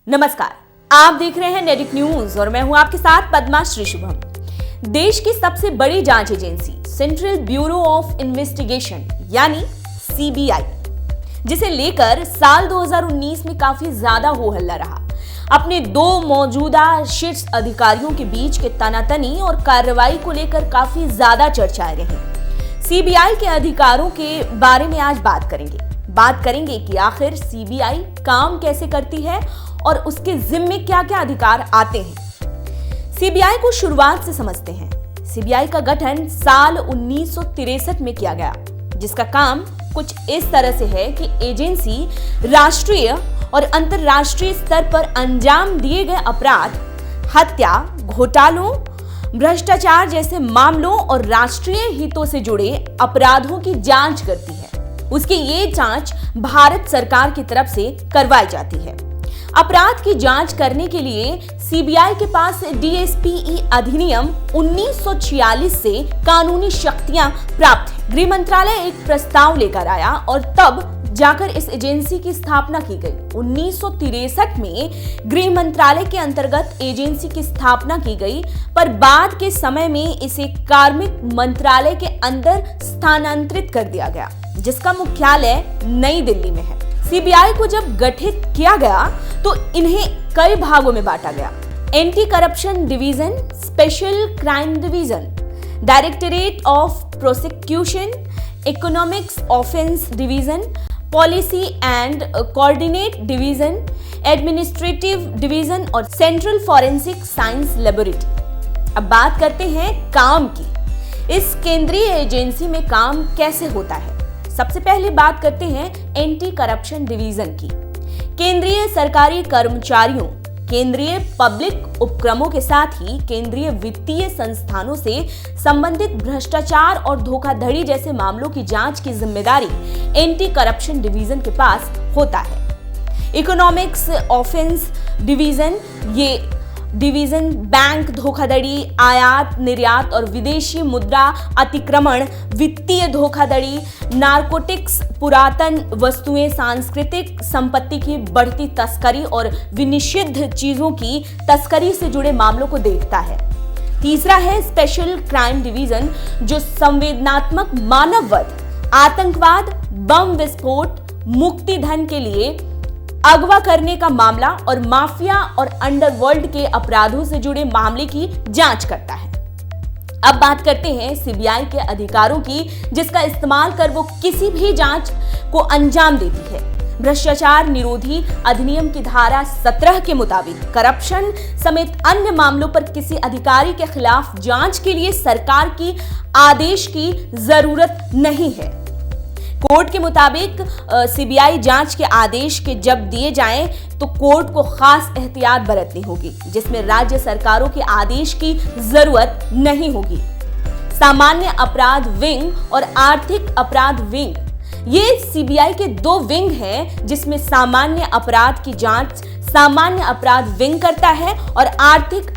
नमस्कार, आप देख रहे हैं नेडिक न्यूज और मैं हूं आपके साथ पद्मा श्री शुभम। देश की सबसे बड़ी जांच agency central bureau of investigation यानी सीबीआई, जिसे लेकर साल 2019 में काफी ज्यादा हो हल्ला रहा, अपने दो मौजूदा शीर्ष अधिकारियों के बीच के तनातनी और कार्रवाई को लेकर काफी ज्यादा चर्चाएं रही। सीबीआई के अधिकारों के बारे में आज बात करेंगे कि आखिर सीबीआई काम कैसे करती है और उसके जिम्मे क्या क्या अधिकार आते हैं। सीबीआई को शुरुआत से समझते हैं। सीबीआई का गठन साल 1963 में किया गया, जिसका काम कुछ इस तरह से है कि एजेंसी राष्ट्रीय और अंतर्राष्ट्रीय स्तर पर अंजाम दिए गए अपराध, हत्या, घोटालों, भ्रष्टाचार जैसे मामलों और राष्ट्रीय हितों से जुड़े अपराधों की जांच करती है। उसकी ये जांच भारत सरकार की तरफ से करवाई जाती है। अपराध की जांच करने के लिए सीबीआई के पास डीएसपीई अधिनियम 1946 से कानूनी शक्तियां प्राप्त हैं। गृह मंत्रालय एक प्रस्ताव लेकर आया और तब जाकर इस एजेंसी की स्थापना की गई। 1963 में गृह मंत्रालय के अंतर्गत एजेंसी की स्थापना की गई, पर बाद के समय में इसे कार्मिक मंत्रालय के अंदर स्थानांतरित कर दिया गया, जिसका मुख्यालय नई दिल्ली में है। सीबीआई को जब गठित किया गया तो इन्हें कई भागों में बांटा गया। Anti corruption division, special crime division, directorate of prosecution, economics offence division, policy and coordinate division, administrative division और सेंट्रल फॉरेंसिक साइंस लेबोरेटरी। अब बात करते हैं काम की। इस केंद्रीय एजेंसी में काम कैसे होता है। सबसे पहले बात करते हैं एंटी करप्शन डिवीजन की। केंद्रीय सरकारी कर्मचारियों, केंद्रीय पब्लिक उपक्रमों के साथ ही केंद्रीय वित्तीय संस्थानों से संबंधित भ्रष्टाचार और धोखाधड़ी जैसे मामलों की जांच की जिम्मेदारी एंटी करप्शन डिवीजन के पास होता है। इकोनॉमिक्स ऑफेंस डिवीजन, ये डिवीजन बैंक धोखाधड़ी, आयात निर्यात और विदेशी मुद्रा अतिक्रमण, वित्तीय धोखाधड़ी, नारकोटिक्स, पुरातन वस्तुएं, सांस्कृतिक संपत्ति की बढ़ती तस्करी और विनिषिद्ध चीजों की तस्करी से जुड़े मामलों को देखता है। तीसरा है स्पेशल क्राइम डिवीजन, जो संवेदनात्मक मानववध, आतंकवाद, बम विस्फोट, मुक्ति धन के लिए अगवा करने का मामला और माफिया और अंडरवर्ल्ड के अपराधों से जुड़े मामले की जांच करता है। अब बात करते हैं सीबीआई के अधिकारों की, जिसका इस्तेमाल कर वो किसी भी जांच को अंजाम देती है। भ्रष्टाचार निरोधी अधिनियम की धारा 17 के मुताबिक करप्शन समेत अन्य मामलों पर किसी अधिकारी के खिलाफ जांच के लिए सरकार की आदेश की जरूरत नहीं है। कोर्ट के मुताबिक सीबीआई जांच के आदेश के जब दिए जाएं तो कोर्ट को खास एहतियात बरतनी होगी, जिसमें राज्य सरकारों के आदेश की जरूरत नहीं होगी। सामान्य अपराध विंग और आर्थिक अपराध विंग, ये सीबीआई के दो विंग हैं, जिसमें सामान्य अपराध की जांच सामान्य अपराध विंग करता है और आर्थिक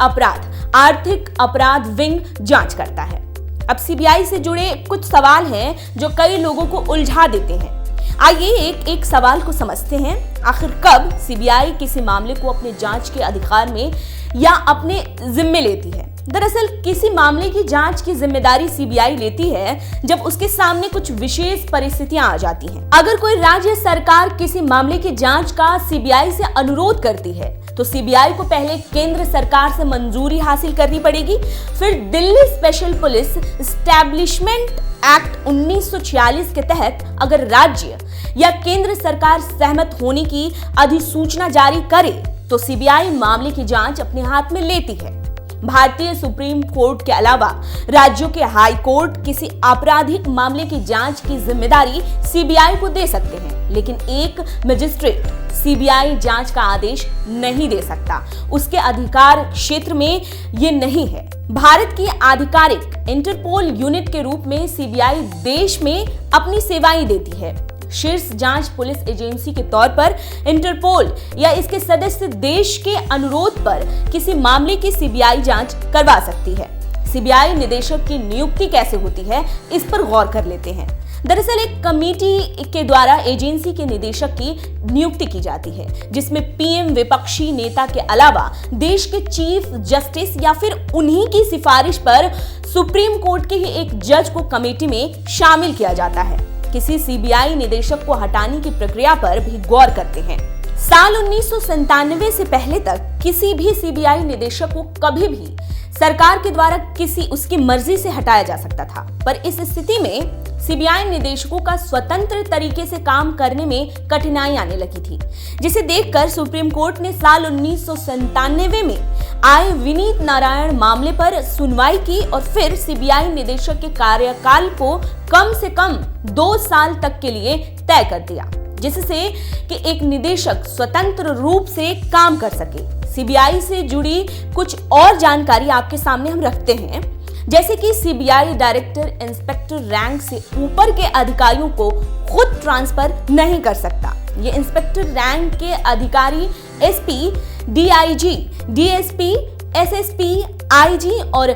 अपराध विंग जांच करता है। अब सीबीआई से जुड़े कुछ सवाल हैं जो कई लोगों को उलझा देते हैं। आइए एक एक सवाल को समझते हैं। आखिर कब सीबीआई किसी मामले को अपने जांच के अधिकार में या अपने जिम्मे लेती है। दरअसल किसी मामले की जांच की जिम्मेदारी सीबीआई लेती है जब उसके सामने कुछ विशेष परिस्थितियां आ जाती हैं। अगर कोई राज्य सरकार किसी मामले की जांच का सीबीआई से अनुरोध करती है तो सीबीआई को पहले केंद्र सरकार से मंजूरी हासिल करनी पड़ेगी। फिर Delhi special police establishment act 1946 के तहत अगर राज्य या केंद्र सरकार सहमत होने की अधिसूचना जारी करे तो सीबीआई मामले की जांच अपने हाथ में लेती है। भारतीय सुप्रीम कोर्ट के अलावा राज्यों के हाई कोर्ट किसी आपराधिक मामले की जांच की जिम्मेदारी सीबीआई को दे सकते हैं, लेकिन एक मजिस्ट्रेट सीबीआई जांच का आदेश नहीं दे सकता। उसके अधिकार क्षेत्र में ये नहीं है। भारत की आधिकारिक इंटरपोल यूनिट के रूप में सीबीआई देश में अपनी सेवाएं देती है। शीर्ष जांच पुलिस एजेंसी के तौर पर इंटरपोल या इसके सदस्य देश के अनुरोध पर किसी मामले की सीबीआई जांच करवा सकती है। सीबीआई निदेशक की नियुक्ति कैसे होती है, इस पर गौर कर लेते हैं। दरअसल एक कमेटी के द्वारा एजेंसी के निदेशक की नियुक्ति की जाती है, जिसमें पीएम, विपक्षी नेता के अलावा देश के चीफ जस्टिस या फिर उन्हीं की सिफारिश पर सुप्रीम कोर्ट के ही एक जज को कमेटी में शामिल किया जाता है। किसी सीबीआई निदेशक को हटाने की प्रक्रिया पर भी गौर करते हैं। साल 1997 से पहले तक किसी भी सीबीआई निदेशक को कभी भी सरकार के द्वारा किसी उसकी मर्जी से हटाया जा सकता था, पर इस स्थिति में सीबीआई निदेशकों का स्वतंत्र तरीके से काम करने में कठिनाई आने लगी थी, जिसे देखकर सुप्रीम कोर्ट ने साल 1997 में आए विनीत नारायण मामले पर सुनवाई की और फिर सीबीआई निदेशक के कार्यकाल को कम से कम 2 साल तक के लिए तय कर दिया, जिससे कि एक निदेशक स्वतंत्र रूप से काम कर सके। सीबीआई से जुड़ी कुछ और जानकारी आपके सामने हम रखते हैं, जैसे कि सीबीआई डायरेक्टर इंस्पेक्टर रैंक से ऊपर के अधिकारियों को खुद ट्रांसफर नहीं कर सकता। ये इंस्पेक्टर रैंक के अधिकारी SP, DIG, DSP, SSP, IG और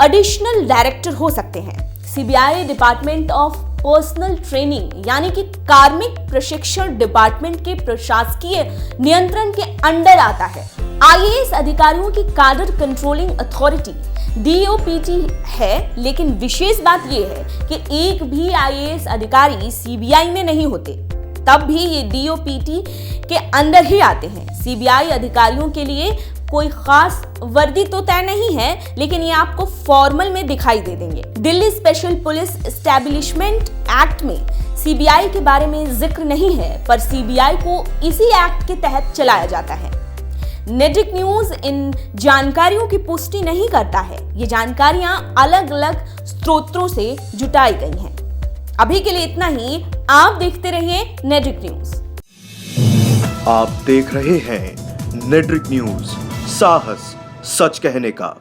एडिशनल डायरेक्टर हो सकते हैं। CBI department of personal training यानी कि कार्मिक प्रशिक्षण डिपार्टमेंट के प्रशासकीय नियंत्रण के अंडर आता है। आईएएस अधिकारियों की काडर कंट्रोलिंग अथॉरिटी डीओपीटी है, लेकिन विशेष बात यह है कि एक भी आईएएस अधिकारी सीबीआई में नहीं होते, तब भी ये डीओपीटी के अंदर ही आते हैं। सीबीआई अधिकारियों के लिए कोई खास वर्दी तो तय नहीं है, लेकिन ये आपको फॉर्मल में दिखाई दे देंगे। Delhi special police establishment act में सीबीआई के बारे में जिक्र नहीं है, पर सीबीआई को इसी एक्ट के तहत चलाया जाता है। नेडिक न्यूज इन जानकारियों की पुष्टि नहीं करता है, ये जानकारियां अलग अलग स्रोतों से जुटाई गई हैं। अभी के लिए इतना ही। आप देखते रहिए नेडिक न्यूज। आप देख रहे हैं नेडिक न्यूज, साहस सच कहने का।